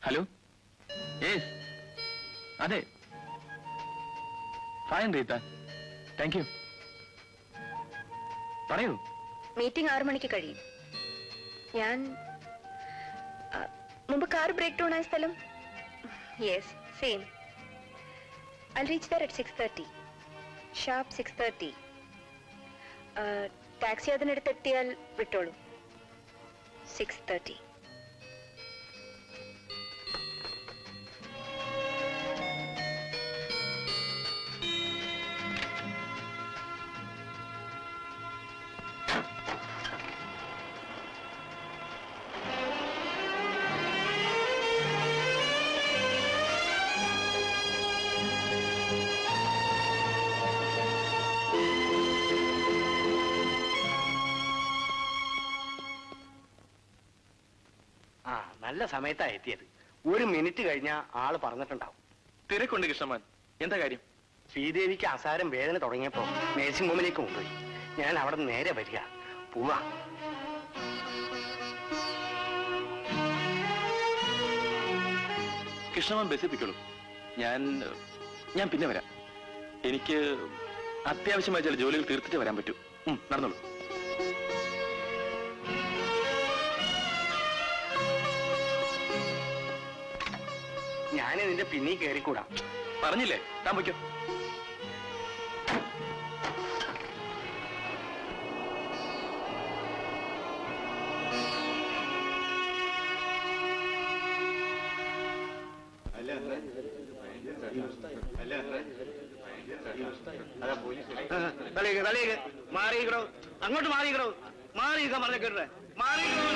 Hello, yes, അതെ, fine Reetha, thank you. പറയൂ. Meeting 6 മണിക്ക് കഴിയും. ഞാൻ മുമ്പ് കാർ ബ്രേക്ക് ഡൗൺ ആയ സ്ഥലം. Yes, same. I'll reach there at 6:30. Sharp 6:30. Taxi അതിനടുത്ത് എത്തിയാൽ വിട്ടോളൂ. 6:30. നല്ല സമയത്താണ് എത്തിയത്. 1 മിനിറ്റ് കഴിഞ്ഞാൽ ആള് പറഞ്ഞിട്ടുണ്ടാവും. തിരക്കുണ്ട് കൃഷ്ണമാൻ. എന്താ കാര്യം? ശ്രീദേവിക്ക് അസാരം വേദന തുടങ്ങിയപ്പോ നേഴ്സിംഗ് ഹോമിലേക്ക് കൊണ്ടുപോയി. ഞാൻ അവിടെ നിന്ന് നേരെ വരിക. പോവാ. കൃഷ്ണമാൻ ബസ്സിപ്പിക്കുള്ളൂ. ഞാൻ പിന്നെ വരാം. എനിക്ക് അത്യാവശ്യമായ ചില ജോലികൾ തീർത്തിട്ട് വരാൻ പറ്റൂ. നടന്നോളൂ. ഞാൻ നിന്റെ പിന്നീ കയറിക്കൂടാ. പറഞ്ഞില്ലേ, താൻ വയ്ക്കോ. മാറിയിക്കണോ, അങ്ങോട്ട് മാറിയിക്കണോ, മാറിയിക്ക പറഞ്ഞ കേട്ടെ, മാറിയിക്കണോ.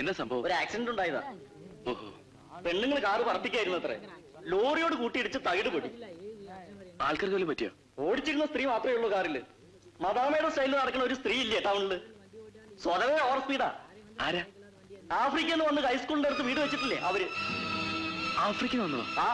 എന്താ സംഭവം? ഒരു ആക്സിഡന്റ് ഉണ്ടായതാ. ഓഹോ. പെണ്ണുങ്ങൾ കാറ് പറപ്പിക്കായിരുന്നു അത്രേ. ലോറിയോട് കൂട്ടിയിടിച്ച് തകിട് പൊടി. ആൾക്കാർക്ക് വല്ലതും പറ്റിയോ? ഓടിച്ചിരുന്ന സ്ത്രീ മാത്രമേ ഉള്ളൂ കാറില്. മദാമയുടെ സ്റ്റൈലിൽ നടക്കുന്ന ഒരു സ്ത്രീ ഇല്ലേ ടൗണില്? സ്വതവേ ഓവർ സ്പീഡാ. ആരാ? ആഫ്രിക്കയിൽ നിന്ന് വന്ന് ഹൈസ്കൂളിന്റെ അടുത്ത് വീട് വെച്ചിട്ടില്ലേ അവര്. ആഫ്രിക്കയിൽ വന്നോ? ആ